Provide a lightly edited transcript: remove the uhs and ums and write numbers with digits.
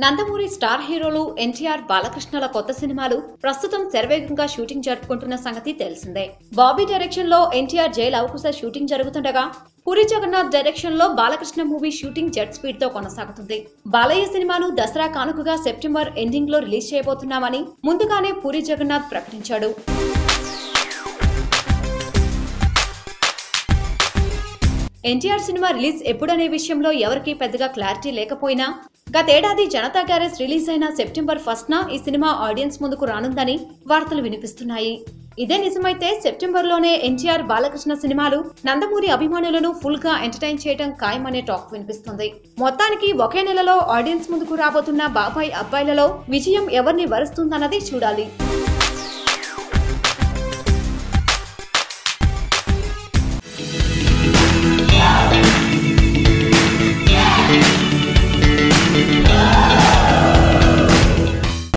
Nandamuri star హీరోలు ఎన్టీఆర్, బాలకృష్ణల కొత్త సినిమాలు ప్రస్తుతం శరవేగంగా షూటింగ్ జరుపుకుంటున్న సంగతి తెలిసిందే. బాబీ డైరెక్షన్ లో ఎన్టీఆర్ జైల్ అవకుశ షూటింగ్ జరుగుతుండగా, పూరి జగన్నాథ్ డైరెక్షన్ లో Balakrishna movie shooting jet speed తో కొనసాగుతుంది. బాలయ్య సినిమాను దసరా కానుకగా సెప్టెంబర్ ఎండింగ్ లో రిలీజ్ చేయబోతున్నామని ముందుగానే పూరి జగన్నాథ్ ప్రకటించాడు. ఎన్టీఆర్ సినిమా రిలీజ్ ఎప్పుడనే విషయంలో ఎవరికీ పెద్దగా క్లారిటీ లేకపోయినా, గతేడాది జనతా గ్యారేజ్ రిలీజ్ అయిన సెప్టెంబర్ 1న ఈ సినిమా ఆడియన్స్ ముందుకు రానుందని వార్తలు వినిపిస్తున్నాయి. ఇదే నిజమైతే సెప్టెంబర్లోనే ఎన్టీఆర్, బాలకృష్ణ సినిమాలు నందమూరి అభిమానులను ఫుల్ గా ఎంటర్టైన్ చేయడం ఖాయమనే టాక్ వినిపిస్తుంది. మొత్తానికి ఒకే నెలలో ఆడియన్స్ ముందుకు రాబోతున్న బాబాయ్ అబ్బాయిలలో విజయం ఎవరిని వరుస్తుందన్నది చూడాలి.